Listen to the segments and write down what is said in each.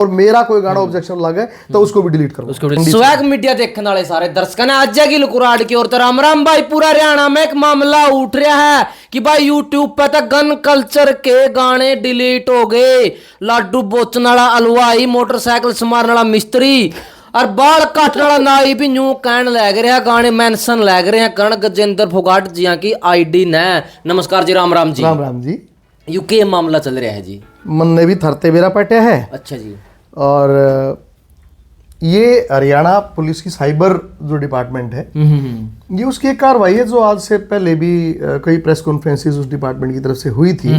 और मेरा कोई गाना ऑब्जेक्शन लगे तो उसको भी डिलीट करो। स्वैग मीडिया देखने वाले सारे दर्शकों ने आज की लुकुराड़ की ओर तो राम राम भाई। पूरा हरियाणा में एक मामला उठ रहा है कि भाई यूट्यूब पे तक गन कल्चर के गाने डिलीट हो गए। लाडू बेचने वाला हलवाई, मोटरसाइकिल संवारने वाला मिस्त्री और बाल काटने वाला नाई भी यूं कहन लग रहा है, गाने मेंशन लग रहे हैं कर्ण गजेंद्र फोगाट जी की आईडी ने। नमस्कार जी, राम राम जी। राम राम जी। यू के मामला चल रहा है जी? मन ने भी थरते बेरा पटा है। अच्छा जी। और ये हरियाणा पुलिस की साइबर जो डिपार्टमेंट है, ये उसकी एक कार्रवाई है जो आज से पहले भी कई प्रेस कॉन्फ्रेंसेस उस डिपार्टमेंट की तरफ से हुई थी।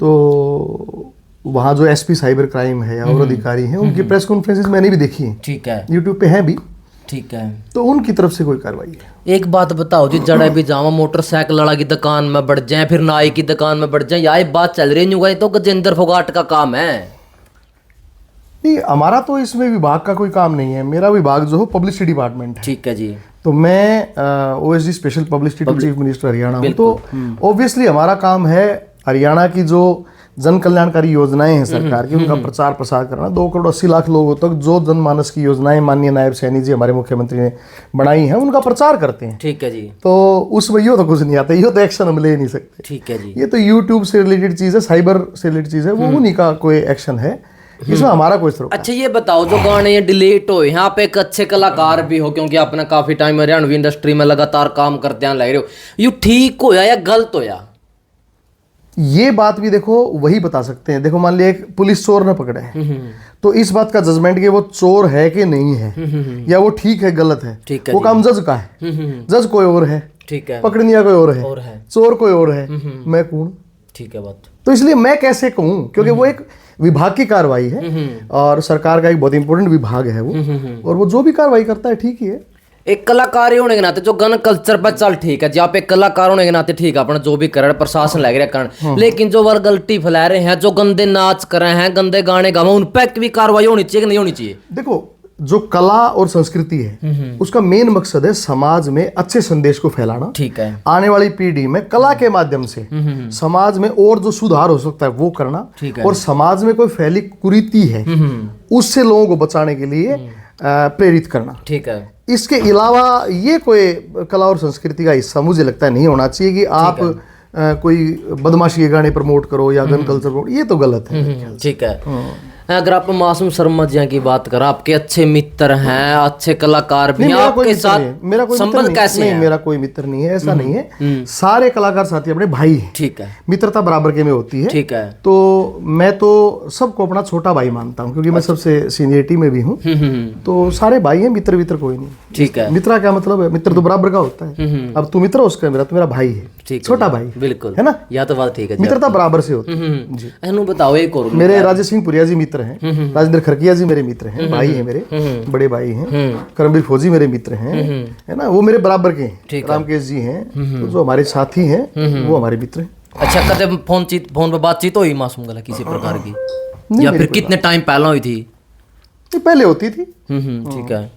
तो वहाँ जो एसपी साइबर क्राइम है या और अधिकारी हैं, उनकी प्रेस कॉन्फ्रेंसेस मैंने भी देखी है। ठीक है। यूट्यूब पे है भी। ठीक है। तो उनकी तरफ से कोई कार्रवाई है। एक बात बताओ जी, जड़ा भी जावा मोटरसाइकिल वाला की दुकान में बढ़ जाए, फिर नाई की दुकान में बढ़ जाए, यही बात चल रही है, तो गजेंद्र फोगाट का काम है। नहीं, हमारा तो इसमें विभाग का कोई काम नहीं है। मेरा विभाग जो है पब्लिसिटी डिपार्टमेंट है। ठीक है जी। तो मैं OSD special publicity chief minister Haryana हूँ। तो ऑब्वियसली हमारा काम है हरियाणा की जो जन कल्याणकारी योजनाएं हैं सरकार की, उनका प्रचार प्रसार करना। 2,80,00,000 लोगों तक जो जनमानस की योजनाएं माननीय नायब सैनी जी हमारे मुख्यमंत्री ने बनाई हैं, उनका प्रचार करते हैं। ठीक है जी। तो उसमें यो तो कुछ नहीं आता, यो तो एक्शन हम ले नहीं सकते। ठीक है जी। ये तो यूट्यूब से रिलेटेड चीज़ है, साइबर से रिलेटेड चीज़ है, वो उन्हीं का कोई एक्शन है, इसमें हमारा कोई स्रोत। अच्छा ये बताओ, जो गाने ये डिलीट हो, यहाँ पे एक अच्छे कलाकार भी हो, क्योंकि आपने काफी टाइम हरियाणवी इंडस्ट्री में लगातार काम करते हैं लग रहे हो, यू ठीक होया या गलत होया? ये बात भी देखो वही बता सकते हैं। देखो मान लिया एक पुलिस चोर ने पकड़ा है, तो इस बात का जजमेंट कि वो चोर है कि नहीं है, या वो ठीक है गलत है, वो काम जज का है। जज कोई और है, ठीक है, पकड़निया कोई और है, चोर कोई और है, मैं कौन? ठीक है बात। तो इसलिए मैं कैसे कहूँ, क्योंकि वो एक विभाग की कार्रवाई है और सरकार का एक बहुत इंपॉर्टेंट विभाग है वो, और वो जो भी कार्रवाई करता है ठीक ही है। एक कलाकार होने के नाते जो गन कल्चर पर चल ठीक है जी, आप एक कलाकार होने के नाते ठीक है, अपना जो भी कर प्रशासन लग रहा है कारण, लेकिन जो वर्ग गलती फैला रहे हैं, जो गंदे नाच कर रहे हैं, गंदे गाने गा, उन पर भी कार्रवाई होनी चाहिए कि नहीं होनी चाहिए? देखो, जो कला और संस्कृति है उसका मेन मकसद है समाज में अच्छे संदेश को फैलाना। ठीक है। आने वाली पीढ़ी में कला के माध्यम से समाज में और जो सुधार हो सकता है वो करना, और समाज में कोई फैली कुरीति है उससे लोगों को बचाने के लिए प्रेरित करना। ठीक है। इसके अलावा ये कोई कला और संस्कृति का हिस्सा मुझे लगता है नहीं होना चाहिए कि आप कोई बदमाशी के गाने प्रमोट करो या गन कल्चर प्रमोट, ये तो गलत है। ठीक है। अगर आप मासूम शर्मा जी की बात करें, आपके अच्छे मित्र हैं, अच्छे कलाकार भी हैं, आपके साथ मेरा कोई संबंध कैसे है? मेरा कोई मित्र नहीं है, ऐसा नहीं है। सारे कलाकार साथी अपने भाई हैं। ठीक है। मित्रता बराबर के में होती है। ठीक है। तो मैं तो सबको अपना छोटा भाई मानता हूँ, क्योंकि मैं सबसे सीनियरिटी में भी हूँ। तो सारे भाई हैं, मित्र कोई नहीं। ठीक है। मित्र क्या मतलब है? मित्र तो बराबर का होता है। अब तू मित्र उसका, मेरा तो मेरा भाई है, छोटा भाई। बिल्कुल है ना, यह तो बात ठीक है। मित्रता बराबर से होती है। बताओ एक और, मेरे राजेश सिंह पुरिया जी मित्र हैं, राजेंद्र खरकिया जी मेरे मित्र हैं, भाई हैं मेरे, बड़े भाई हैं। करमवीर फौजी मेरे मित्र हैं, है ना, वो मेरे बराबर के हैं। रामकेश जी हैं, तो जो हमारे साथी हैं वो हमारे मित्र हैं। अच्छा, कदे फोन पे बातचीत हुई मासूम गला किसी प्रकार की, या फिर कितने टाइम पहले हुई थी? पहले होती थी। ठीक है।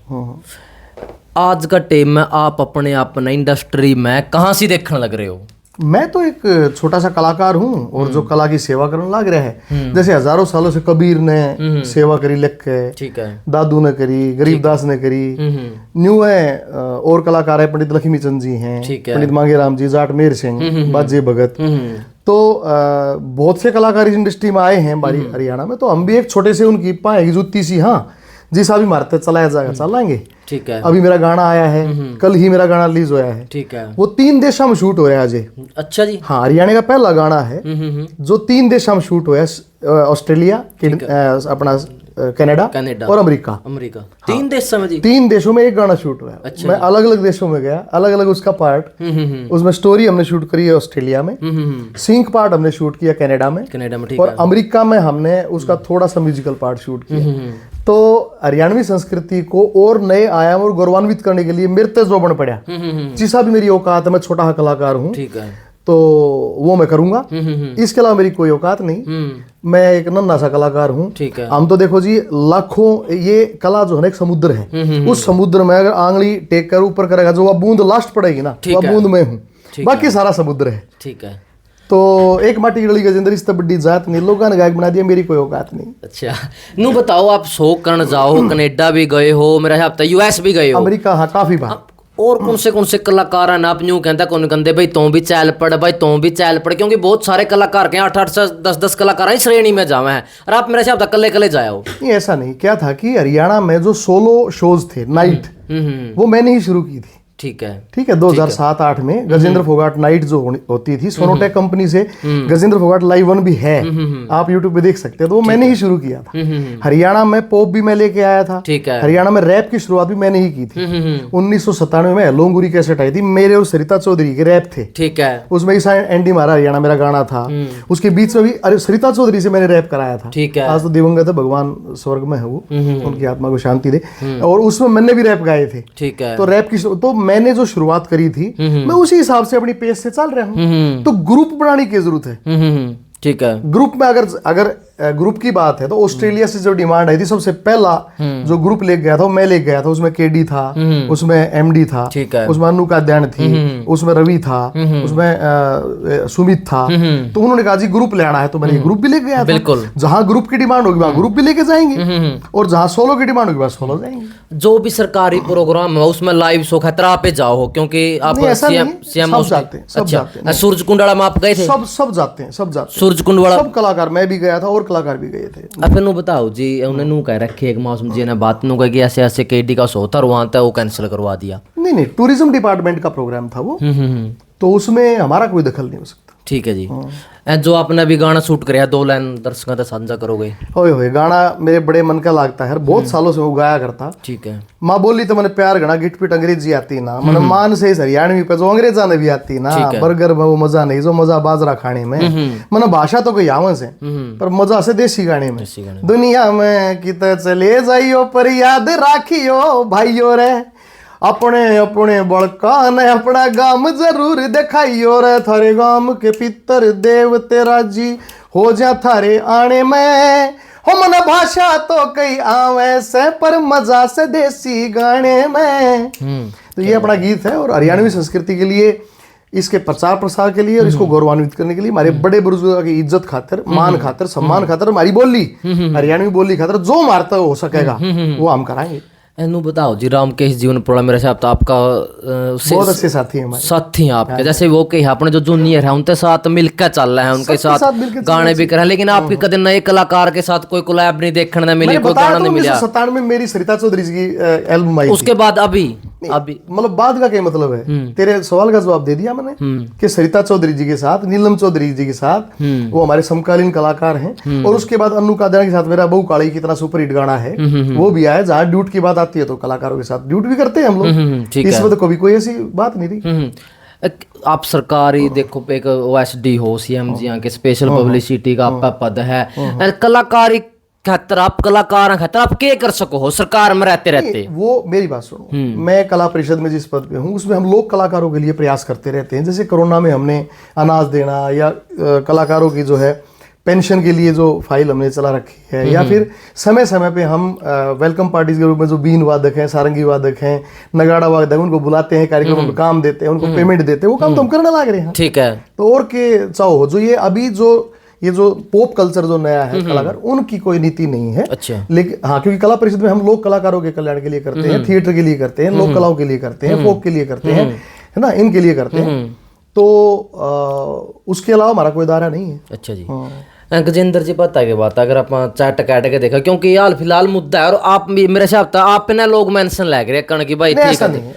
आज का टाइम में आप अपने अपने इंडस्ट्री में कहाँ से देखने लग रहे हो? मैं तो एक छोटा सा कलाकार हूँ, और जो कला की सेवा करने लग रहा है, जैसे हजारों सालों से कबीर ने सेवा करी लिख के, ठीक है, दादू ने करी, गरीबदास ने करी, न्यू है और कलाकार है, पंडित लक्ष्मी चंद जी हैं, पंडित मांगे राम जी, जाट मेहर सिंह, बाजे भगत। तो बहुत से कलाकार इस इंडस्ट्री में आए हैं हमारी हरियाणा में, तो हम भी एक छोटे से उनकी पाए जुत्ती सी, हाँ जिसा भी मारते चलाया जाएगा चलाएंगे। ठीक है। अभी मेरा गाना आया है, कल ही मेरा गाना रिलीज होया है। ठीक है। वो 3 देशों में शूट हो रहा है अजय। अच्छा जी। हाँ, हरियाणा का पहला गाना है जो 3 देशों में शूट हुआ है, ऑस्ट्रेलिया, अपना कनाडा और अमेरिका। 3 देशों में जी? 3 देशों में एक गाना शूट हुआ है। अच्छा। मैं अलग अलग देशों में गया, अलग अलग उसका पार्ट, उसमें स्टोरी हमने शूट करी है ऑस्ट्रेलिया में, सिंक पार्ट हमने शूट किया कनाडा में, और अमेरिका में हमने उसका थोड़ा सा म्यूजिकल पार्ट शूट किया। तो हरियाणवी संस्कृति को और नए आयाम और गौरवान्वित करने के लिए मेरे तेज बन पड़ा, जिसा भी मेरी औकात है, मैं छोटा कलाकार हूँ, तो वो मैं करूंगा। इसके अलावा मेरी कोई औकात नहीं, मैं एक नन्हा सा कलाकार हूँ। हम तो देखो जी, लाखों, ये कला जो है एक समुद्र है, उस समुद्र में अगर आंगली टेक कर ऊपर करेगा, जो वह बूंद लास्ट पड़ेगी ना, वह बूंद में हूँ, बाकी सारा समुद्र है। ठीक है। तो एक माटी की डली गजेंद्र इस तब बड़ी जात नहीं, लोगों ने गायक बना दिया, मेरी कोई औकात नहीं। अच्छा, नू बताओ, आप शो करने जाओ, कनाडा भी गए हो, मेरा हिसाब था यूएस भी गए हो, अमेरिका, हाँ काफी बार। और कौन से कलाकार हैं आप यूं कहता कौन कहते भाई तुम भी चैल पड़, भाई तुम भी चैल पड़, क्योंकि बहुत सारे कलाकार के 8-8 से 10-10 कलाकार इस श्रेणी में जावे हैं, और आप मेरे हिसाब था कल्ले कल्ले जाए हो। नहीं ऐसा नहीं, क्या था कि हरियाणा में जो सोलो शोज थे नाइट, वो मैंने ही शुरू की थी। ठीक है, ठीक है, 2007-8 में गजेंद्र फोगाट नाइट जो होती थी सोनोटेक कंपनी से, गजेंद्र फोगाट लाइव 1 भी है, आप यूट्यूब पे देख सकते हैं, तो वो मैंने ही शुरू किया था। हरियाणा में पॉप भी मैं लेके आया था। ठीक है, हरियाणा में रैप की शुरुआत भी मैंने ही की थी। 1997 में लोंगुरी कैसेट आई थी, मेरे और सरिता चौधरी के रैप थे। ठीक है, उसमें ईसा एंडी मारा हरियाणा मेरा गाना था। उसके बीच में भी अरे सरिता चौधरी से मैंने रैप कराया था। ठीक है, आज तो दिवंगत है, भगवान स्वर्ग में है वो, उनकी आत्मा को शांति दे, और उसमें मैंने भी रैप गाए थे। ठीक है, तो रैप की तो मैंने जो शुरुआत करी थी, मैं उसी हिसाब से अपनी पेस से चल रहा हूँ। तो ग्रुप बनाने की जरूरत है। ठीक है, ग्रुप में अगर ग्रुप की बात है तो ऑस्ट्रेलिया से जो डिमांड आई थी, सबसे पहला जो ग्रुप ले गया था वो मैं ले गया था। उसमें केडी था, उसमें एमडी था, उसमें अनु काद्यान थी, उसमें रवि था, उसमें सुमित था। तो उन्होंने कहा जी ग्रुप लेना है, तो मैंने ग्रुप भी ले गया था। बिल्कुल, जहां ग्रुप की डिमांड होगी वहां ग्रुप भी लेके जाएंगे, और जहां सोलो की डिमांड होगी वहां सोलो जाएंगे। जो भी सरकारी प्रोग्राम है उसमें लाइव शो खतरा पे जाओ, क्योंकि आप सीएम सब जाते हैं, सब जाते हैं। सूरज कुंडला में आप गए थे? सब जाते हैं, सब जाते हैं। सूरज कुंडला सब कलाकार, मैं भी गया था और कलाकार भी गए थे। अब नु बताओ जी, उन्हें नु कह रखे एक मौसम जी ने बात नु कह कि ऐसे ऐसे केडी का शो था और वहां तक वो कैंसिल करवा दिया। नहीं, टूरिज्म डिपार्टमेंट का प्रोग्राम था वो, तो उसमें हमारा कोई दखल नहीं हो सकता। ठीक है जी। जो आपने अभी गाना शूट कराया, 2 लाइन दर्शकों तक साझा करोगे? होए गाना मेरे बड़े मन का लगता है, बहुत सालों से वो गाया करता। ठीक है, माँ बोली तो मैंने प्यार घना, गिट पिट अंग्रेजी आती ना, मैंने मान से हरियाणवी पे जो अंग्रेजा ने भी आती ना, बर्गर में वो मजा नहीं जो मजा बाजरा खाने में। मैंने भाषा तो कोई आवन से, पर मजा से देसी गाने में। दुनिया में किते चले जाइयो पर याद राखियो भाइयों रे, अपने अपने बड़का ने अपना गाम जरूर दिखाइयो रे, थारे गाम के पितर देव तेरा जी हो जा थारे आने में। हो मन भाषा तो कई आवे से, पर मजा से देसी गाने में। तो ये अपना गीत है, और हरियाणवी संस्कृति के लिए, इसके प्रचार प्रसार के लिए और इसको गौरवान्वित करने के लिए, हमारे बड़े बुजुर्गों की इज्जत खातिर, मान खातिर, सम्मान खातिर, हमारी बोली हरियाणवी बोली खातिर जो मारता हो सकेगा वो हम कराएंगे। एनु बताओ जी, रामकेश जीवन प्रोड़ा मेरे साहब तो आपका बहुत अच्छे साथी हैं हमारे, साथी हैं आपके, जैसे वो कही अपने जो जूनियर है उनके साथ मिलकर चल रहे हैं, उनके साथ गाने भी कर रहे हैं, लेकिन आपकी कदम नए कलाकार के साथ कोई कोलैब नहीं देखने न मिली, कोई गाना नहीं मिला। 1997 में मेरी सरिता चौधरी जी की एल्बम आई, उसके बाद अभी मतलब बाद का क्या मतलब है, तेरे सवाल का जवाब दे दिया मैंने कि सरिता चौधरी जी के साथ, नीलम चौधरी जी के साथ, वो हमारे समकालीन कलाकार हैं। और उसके बाद अनु कादयान के साथ मेरा बहु काली कितना सुपर हिट गाना है वो भी आया, जहाँ ड्यूट की बात आती है तो कलाकारों के साथ ड्यूट भी करते हैं हम लोग। इसमें तो कभी कोई ऐसी बात नहीं रही। आप सरकारी देखो, एक OSD हो, CM जी के स्पेशल पब्लिसिटी का आपका पद है, कलाकारी खातर आप कलाकार हैं, खातर आप क्या कर सको हो सरकार में रहते? वो मेरी बात सुनो, मैं कला परिषद में जिस पद पे हूँ उसमें हम लोग कलाकारों के लिए प्रयास करते रहते हैं। जैसे कोरोना में हमने अनाज देना, या कलाकारों की जो है पेंशन के लिए जो फाइल हमने चला रखी है, या फिर समय समय पे हम वेलकम पार्टीज के रूप में जो बीन वादक हैं, सारंगी वादक हैं, नगाड़ा वादक, उनको बुलाते हैं, कार्यक्रम में काम देते हैं, उनको पेमेंट देते हैं, वो काम तो हम करने लग रहे हैं। ठीक है, तो और के चाहो जो ये अभी ये जो पॉप कल्चर जो नया है कलाकार, उनकी कोई नीति नहीं है। अच्छा, लेकिन हाँ, क्योंकि कला परिषद में हम लोग कलाकारों के कल्याण के लिए करते हैं, थिएटर के लिए करते हैं, लोक कलाओं के लिए करते हैं, फोक के लिए करते हैं, है ना, इनके लिए करते हैं। तो उसके अलावा हमारा कोई दायरा नहीं है। अच्छा जी। गजेंद्र जी, पता की बात, अगर आप चाट काट के देखा, क्योंकि हाल फिलहाल मुद्दा है, और आप मेरे हिसाब से आप पे ना लोग मेंशन लग रहे हैं कि भाई ठीक है,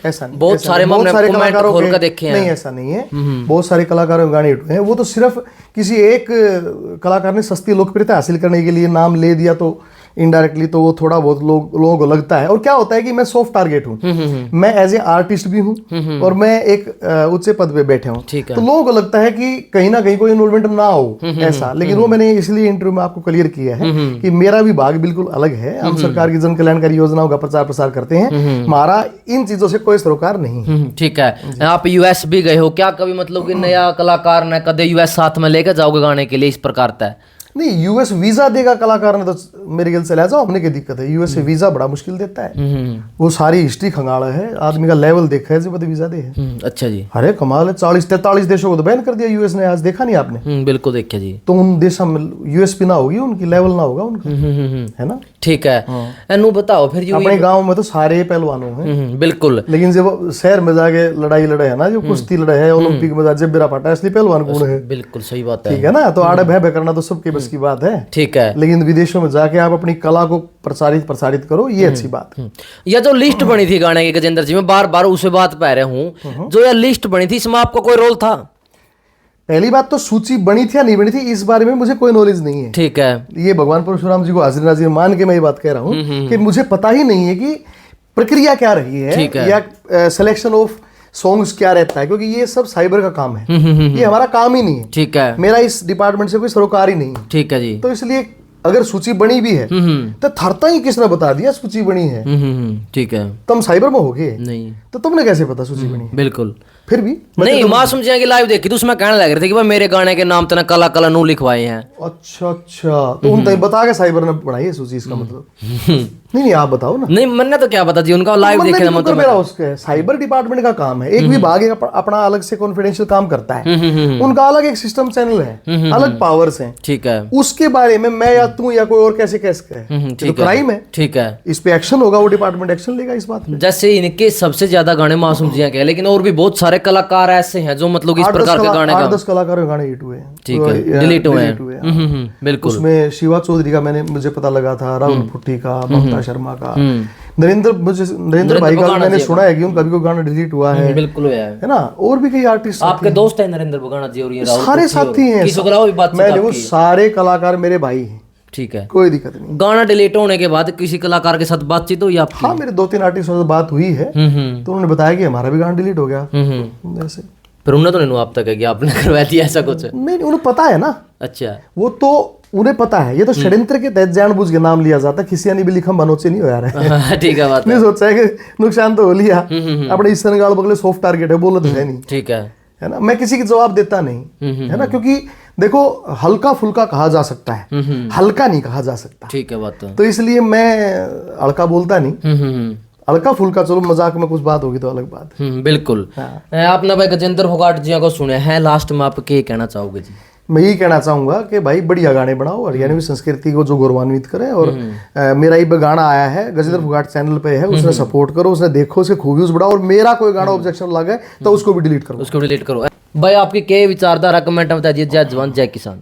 ऐसा नहीं, बहुत सारे कमेंट खोल कर देखे हैं। नहीं, ऐसा नहीं है, बहुत सारे कलाकारों के गाने हिट हुए हैं। वो तो सिर्फ किसी एक कलाकार ने सस्ती लोकप्रियता हासिल करने के लिए नाम ले दिया, तो इनडायरेक्टली तो वो थोड़ा बहुत लोगों को लगता है। और क्या होता है कि मैं सॉफ्ट टारगेट हूँ, मैं एज ए आर्टिस्ट भी हूँ, और मैं एक उच्च पद पे बैठे हूँ, तो लोगों को लगता है कि कहीं ना कहीं कोई इन्वॉल्वमेंट ना हो ऐसा। लेकिन वो मैंने इसलिए इंटरव्यू में आपको क्लियर किया है कि मेरा भी भाग बिल्कुल अलग है। हम सरकार की जन कल्याणकारी योजनाओं का प्रचार प्रसार करते हैं, हमारा इन चीजों से कोई सरोकार नहीं। ठीक है, आप US भी गए हो, क्या कभी मतलब कि नया कलाकार ने कदे US साथ में लेकर जाओगे गाने के लिए, इस प्रकार तय? नहीं, यूएस वीजा देगा कलाकार ने तो मेरे ख्याल से ले जाओ, हमने क्या दिक्कत है। यूएस से वीजा बड़ा मुश्किल देता है, वो सारी हिस्ट्री खंगाला है, आदमी का लेवल देखा है, जब वीजा दे है। अच्छा जी, अरे कमाल है, 40-43 देशों को तो बैन कर दिया यूएस ने, आज देखा नहीं आपने? बिल्कुल देखिए जी। तो उन देशों में यूएसपी ना होगी, उनकी लेवल ना होगा उनका, है ना? ठीक है। एनु बताओ फिर अपने गांव में तो सारे पहलवानों हैं, बिल्कुल, लेकिन जब शहर में जाके लड़ाई लड़े है ना, जो कुश्ती लड़े है ओलंपिक में, जब बेरा फटा इसलिए पहलवान कौन है? बिल्कुल सही बात है, ठीक है ना? तो आड़े भय करना तो सबके बस की बात है, ठीक है। लेकिन विदेशों में जाके आप अपनी कला को प्रसारित करो, ये अच्छी बात है। यह जो लिस्ट बनी थी गाने की गजेंद्र जी, मैं बार बार उसे बात पा रहा हूँ, जो यह लिस्ट बनी थी इसमें आपका कोई रोल था? पहली बात तो सूची बनी थी या नहीं बनी थी इस बारे में मुझे कोई नॉलेज नहीं है, ठीक है। ये भगवान परशुराम जी को हाजिर नाजिर मान के मैं ये बात कह रहा हूँ कि मुझे पता ही नहीं है कि प्रक्रिया क्या रही है या सिलेक्शन ऑफ सॉन्ग्स क्या रहता है, क्योंकि ये सब साइबर का काम है, ये हमारा काम ही नहीं है, ठीक है। मेरा इस डिपार्टमेंट से कोई सरोकार ही नहीं है, ठीक है जी। तो इसलिए अगर सूची बनी भी है तो थरता ही किसने बता दिया सूची बनी है? ठीक है। तुम साइबर में होगे नहीं, तो तुमने कैसे पता सूची बनी? बिल्कुल। फिर भी नहीं, मासूम जी की लाइव देखी तो उसमें कहने लग रहे थे कि भाई मेरे गाने के नाम तो कला कला नू लिखवाए हैं। अच्छा, तो उन तक बता के साइबर ने बनाई है सूची, इसका मतलब? नहीं, आप बताओ ना। नहीं, मैंने तो क्या पता जी, उनका लाइव देखे ना, मतलब मेरा उसका साइबर डिपार्टमेंट का काम है, एक विभाग अपना अलग से कॉन्फिडेंशियल काम करता है, उनका अलग एक सिस्टम चैनल है, अलग पावर्स हैं, ठीक है। उसके बारे में मैं या तू या कोई और कैसे कहे? तो क्राइम है, ठीक है। इस पे एक्शन होगा, वो डिपार्टमेंट एक्शन लेगा इस बात पे। जैसे इनके सबसे ज्यादा गाने मासूम जी के हैं, लेकिन और भी बहुत सारे कलाकार ऐसे हैं जो मतलब इस प्रकार के गाने 8-10 कलाकारों के गाने हिट हुए हैं, ठीक है, डिलीट हुए हैं, बिल्कुल। उसमें शिवा चौधरी का मुझे पता लगा था, राहुल फुट्टी का, ममता शर्मा का, नरेंद्र भाई का मैंने सुना है कि उनका भी कोई गाना डिलीट हुआ है, बिल्कुल है ना? और भी कई आर्टिस्ट आपके दोस्त हैं, नरेंद्र बगाना जी और ये सारे साथी हैं, मैंने वो सारे कलाकार मेरे भाई हैं, ठीक है, कोई दिक्कत नहीं। गाना डिलीट होने के बाद किसी कलाकार के साथ बातचीत हुई आपकी? हाँ, मेरे 2-3 आर्टिस्टों से बात हुई है, तो उन्होंने बताया कि हमारा भी गाना डिलीट हो गया, जैसे। फिर उन्हें तो नहीं आप तक है कि आपने करवा दिया ऐसा कुछ? नहीं, उन्हें पता है ना। अच्छा, वो तो उन्हें पता है, ये तो षड्यंत्र के तहत जानबूझ के नाम लिया जाता है, किसी ने भी लिखा मनोज से नहीं हो यार है। ठीक है, बात नहीं सोचा है कि नुकसान तो हो लिया, अपने इस गाल बगले सॉफ्ट टारगेट है, बोलो तो है नहीं, ठीक है ना? मैं किसी की जवाब देता नहीं, है ना? क्योंकि देखो, हल्का फुल्का कहा जा सकता है, हल्का नहीं कहा जा सकता, ठीक है बात। तो इसलिए मैं हल्का बोलता नहीं, हल्का फुल्का चलो मजाक में कुछ बात होगी तो अलग बात। बिल्कुल। आपने भाई गजेंद्र फोगाट जी को सुने हैं, लास्ट में आप क्या कहना चाहोगे जी? मैं यही कहना चाहूंगा कि भाई बढ़िया गाने बनाओ, हरियाणवी संस्कृति को जो गौरवान्वित करें, और मेरा ये गाना आया है गजेंद्र फोगाट चैनल पे है, उसने सपोर्ट करो, उसने देखो, उसके खूबियों बढ़ाओ, और मेरा कोई गाना ऑब्जेक्शन लगे तो उसको भी डिलीट करो, उसको डिलीट करो। भाई आपकी क्या विचारधारा कमेंट में बताइए। जय जवान जय किसान।